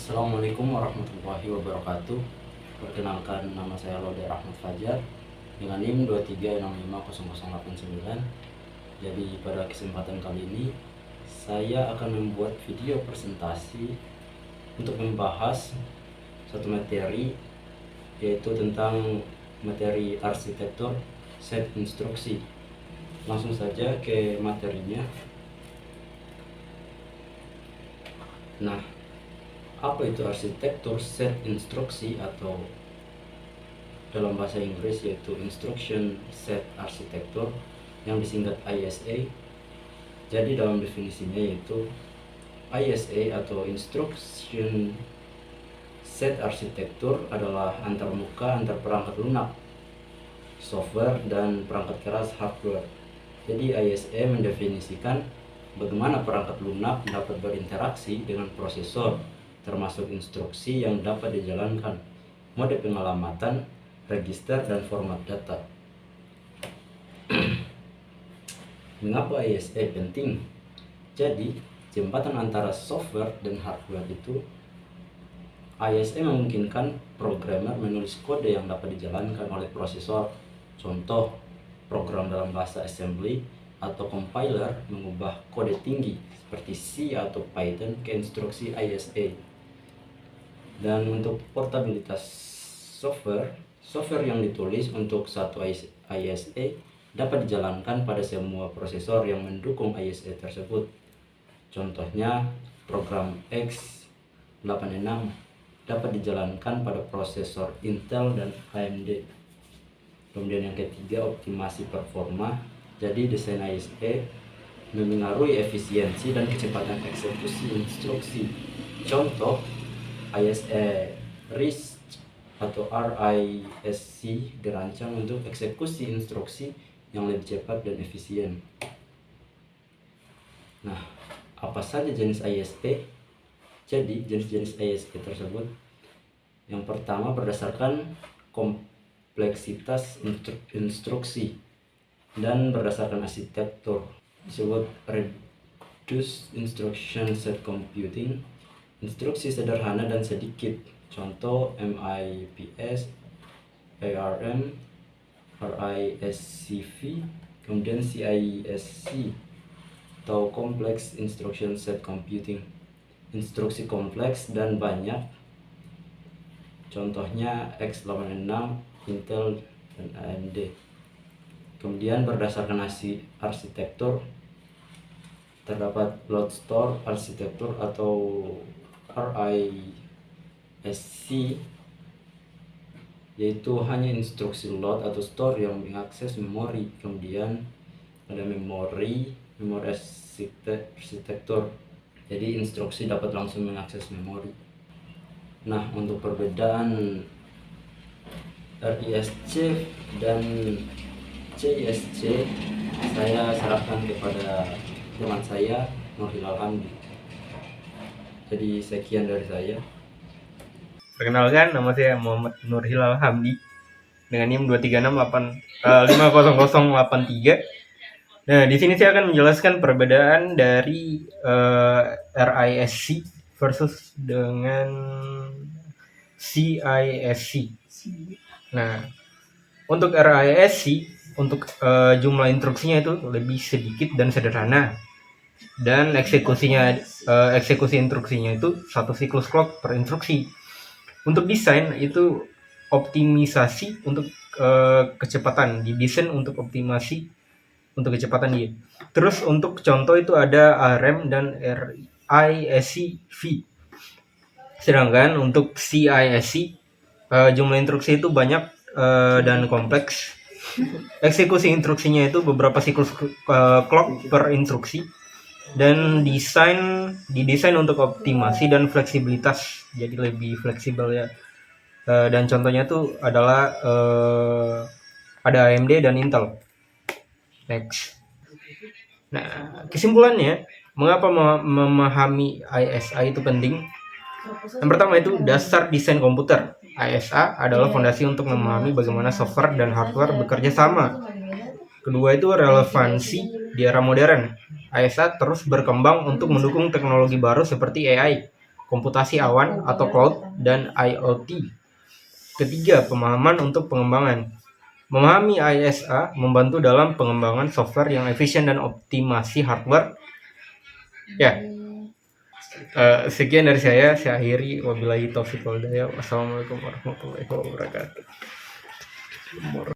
Assalamualaikum warahmatullahi wabarakatuh. Perkenalkan, nama saya Lode Rahmat Fajar dengan NIM 23650089. Jadi pada kesempatan kali ini saya akan membuat video presentasi untuk membahas satu materi, yaitu tentang materi arsitektur set instruksi. Langsung saja ke materinya. Nah, apa itu arsitektur set instruksi, atau dalam bahasa Inggris yaitu Instruction Set Architecture yang disingkat ISA. Jadi dalam definisinya yaitu ISA atau Instruction Set Architecture adalah antarmuka antar perangkat lunak, software, dan perangkat keras, hardware. Jadi ISA mendefinisikan bagaimana perangkat lunak dapat berinteraksi dengan prosesor, termasuk instruksi yang dapat dijalankan, mode pengalamatan, register, dan format data. Mengapa ISA penting? Jadi, jembatan antara software dan hardware itu, ISA memungkinkan programmer menulis kode yang dapat dijalankan oleh prosesor. Contoh, program dalam bahasa assembly atau compiler mengubah kode tinggi seperti C atau Python ke instruksi ISA. Dan untuk portabilitas software yang ditulis untuk satu ISA dapat dijalankan pada semua prosesor yang mendukung ISA tersebut. Contohnya, program x86 dapat dijalankan pada prosesor Intel dan AMD. Kemudian yang ketiga, optimasi performa. Jadi desain ISA memengaruhi efisiensi dan kecepatan eksekusi instruksi. Contoh, ISA RISC atau RISC dirancang untuk eksekusi instruksi yang lebih cepat dan efisien. Nah, apa saja jenis ISA? Jadi jenis-jenis ISA tersebut, yang pertama berdasarkan kompleksitas instruksi dan berdasarkan arsitektur, disebut reduced instruction set computing. Instruksi sederhana dan sedikit, contoh MIPS, ARM, RISC-V. Kemudian CISC atau complex instruction set computing, instruksi kompleks dan banyak, contohnya x86, Intel, dan AMD. Kemudian berdasarkan arsitektur, terdapat load store arsitektur atau RISC, yaitu hanya instruksi load atau store yang mengakses memori. Kemudian ada memori arsitektur, jadi instruksi dapat langsung mengakses memori. Nah, untuk perbedaan RISC dan CISC saya serahkan kepada teman saya, Nur Hilal Hamdi. Jadi sekian dari saya. Perkenalkan, nama saya Muhammad Nur Hilal Hamdi dengan NIM 2365083. Nah, di sini saya akan menjelaskan perbedaan dari RISC versus dengan CISC. Nah, untuk RISC, untuk jumlah instruksinya itu lebih sedikit dan sederhana, dan eksekusi instruksinya itu satu siklus clock per instruksi. Untuk desain itu optimisasi untuk kecepatan, didesain untuk optimasi untuk kecepatan dia. Terus untuk contoh itu ada ARM dan RISC-V. Sedangkan untuk CISC jumlah instruksi itu banyak dan kompleks. Eksekusi instruksinya itu beberapa siklus clock per instruksi, dan didesain untuk optimasi dan fleksibilitas, jadi lebih fleksibel ya. Dan contohnya itu adalah ada AMD dan Intel. Next. Nah, kesimpulannya, mengapa memahami ISA itu penting? Yang pertama itu dasar desain komputer. ISA adalah fondasi untuk memahami bagaimana software dan hardware bekerja sama. Kedua itu relevansi di era modern. ISA terus berkembang untuk mendukung teknologi baru seperti AI. komputasi awan atau cloud, dan IoT. Ketiga, pemahaman untuk pengembangan. Memahami ISA membantu dalam pengembangan software yang efisien dan optimasi hardware. Ya, sekian dari saya akhiri. Wabillahi taufiq wal hidayah. Wassalamualaikum warahmatullahi wabarakatuh.